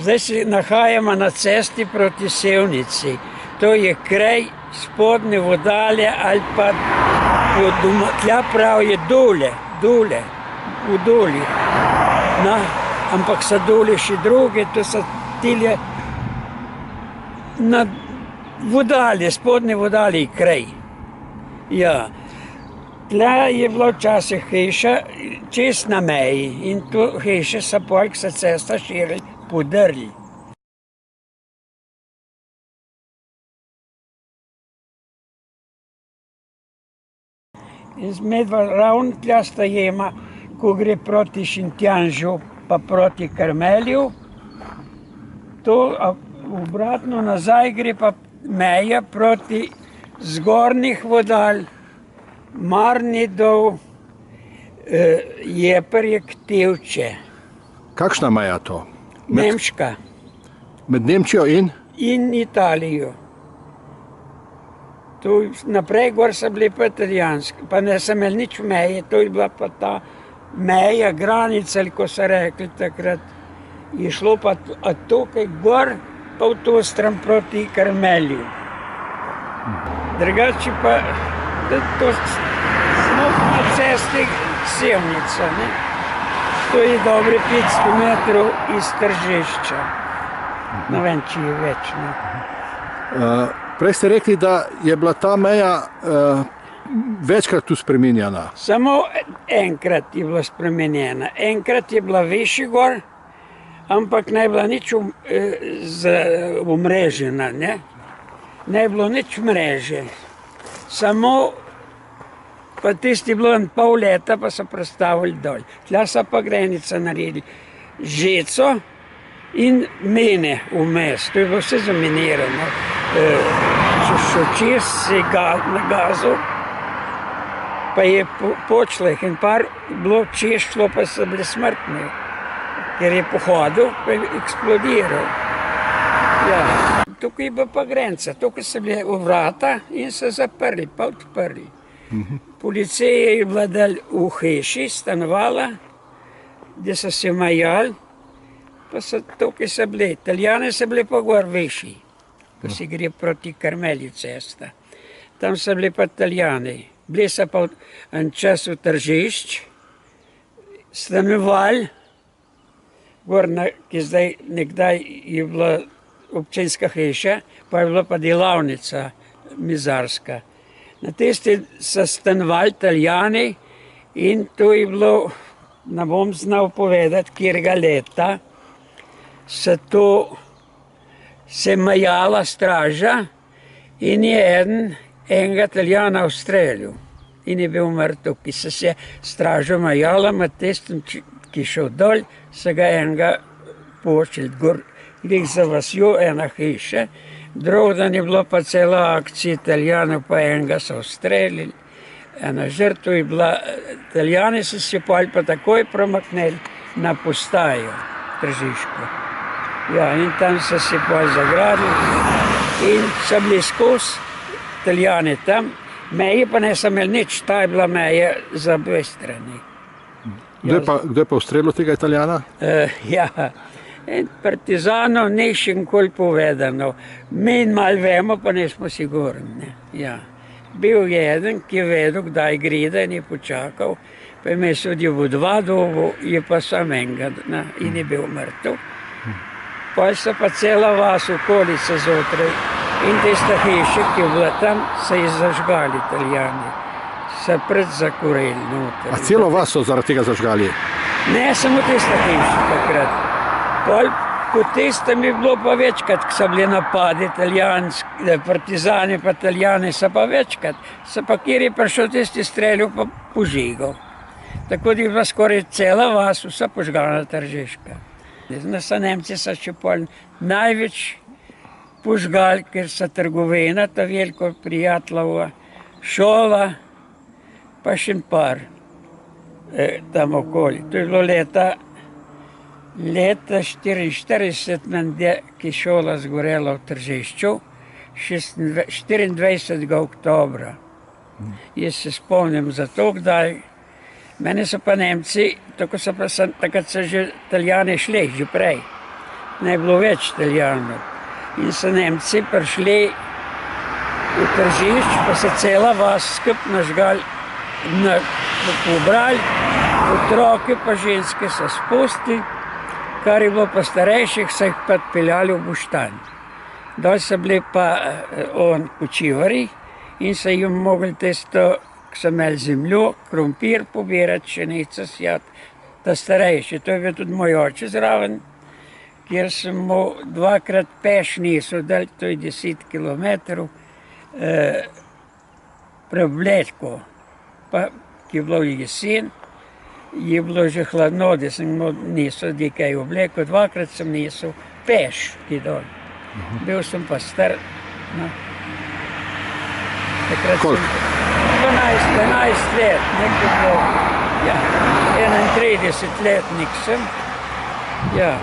Zdaj se nahajamo na cesti proti Sevnici. To je kraj spodnje Vodalje ali pa tja pravijo dole, v doli. No, ampak so dole še druge, to so tile na Vodalje, spodnje Vodalje kraj. Ja. Tla je bila včasih hiša čez na meji in to hiše so pol, ko se cesta širila, podrli. In medva ravno tla stajema, ko gre proti Šentjanžu pa proti Karmelju. To obratno nazaj gre pa meja proti Zgornjih Vodalj, Marni dol, Jeperjek, Tevče. Kakšna meja to? Nemška. Med Nemčijo in? In Italijo. Tu naprej gor so bili pa italijanski, pa ne so imeli nič meje, to je bila pa ta meja, granica, ko so rekli takrat. Je šlo pa tukaj gor, pa v to stran proti Karmelju. Drugače pa to smo na cesti Sevnica, ne? To je dobre 500 metrov iz Tržišča. Ne vem, če je več, ne? Prej ste rekli, da je bila ta meja večkrat tu spremenjena. Samo enkrat je bila spremenjena. Enkrat je bila višji gor, ampak ne je bila nič omrežena, ne? Ne je bilo nič mreže. Samo pa tisti je bilo pol leta, pa so prestavili dol. Tla so pa grenica naredili. Žeco in mene vmes. To je bilo vse zaminirano. Če šel čez, se je nagazil, pa je počleh in par bilo čez šlo, pa so bili smrtni. Ker je pohodil, pa je eksplodiral. Ja. Tukaj je bila pa granica, tukaj so bile vrata in so zaprli, pa odprli. Policija je bila del v hiši, stanovala, da so se majali, pa so tukaj so bili. Italijani so bili pa gor višji, ko se gre proti Karmelju cesta. Tam so bili pa Italijani. Bili so pa en čas v Tržišč, stanovali, gor, ki zdaj nekdaj je bila občinska hiša, pa je bila pa delavnica mizarska. Na tisti so stanovali Italijani in to je bilo, ne bom znal povedati, katerega leta, se majala straža in je enega Italijana ustrelil in je bil mrtev, ki so se stražo majala, med tistim, ki je šel dol, so ga enega počeli gor. Glih za vasjo ena hiša, drug dan je bila pa cela akcija Italijanov, pa enega so ustrelili. Ena žrtva je bila, Italijani so se pa takoj promaknili na postajo Tržiško. Ja, in tam so se pa zagradili in so bili skozi Italijani tam. Meje pa ne so imeli nič, ta je bila meja za obe strani. Kdo je pa ustrelil tega Italijana? Ja. In partizanov ni še nikoli povedano. Mi malo vemo, pa nismo sigurni. Ja. Bil je eden, ki je vedel, kdaj grede in je počakal, pa je me sodil v 2 dobu, je pa sam enega in je bil mrtev. Pa so pa cela vas okolica znotraj in tista hiša, ki je bila tam, so je zažgali Italijani. So predzakoreli noter. A celo vas so zaradi tega zažgali? Ne, samo tista hiša takrat. Po tistem je bilo pa večkrat, ko so bili napadi partizani pa Italijani, so pa večkrat. So pa kjer je prišel tisti strelil pa požigal. Tako da je bila skoraj cela vas, vsa požgana Tržiška. Nemci so še pol največ požgali, ker so trgovina, ta veliko prijateljova, šola, pa še par tam okoli. To je bilo leta 1944, ki je šola zgorela v Tržišču, 24. oktobra. Jaz se spomnim za to, kdaj. Mene so pa Nemci, takrat so že Italijani šli, že prej. ne bilo več Italijanov. In so Nemci prišli v tržišč, pa se cela vas skup nažgal, pobrali, otroke pa ženske so spustili, kar je bilo pa starejših, so jih pa odpeljali v Boštanj. Dol so bili pa kočivari in so jim mogli tisto, ki so imeli zemljo, krompir pobirati, pšenico sjati, ta starejši. To je bil tudi moj oče zraven, kjer sem mu dvakrat peš nesel, to je 10 kilometrov, preobleko, pa ki je bilo jesen, je bilo že hladno, da sem mu nesel nekaj obleko, dvakrat sem nesel peš, ki dol. Bil sem pa star, no. Takrat sem 12 let, nekaj bilo, ja, 31 letnik sem, ja.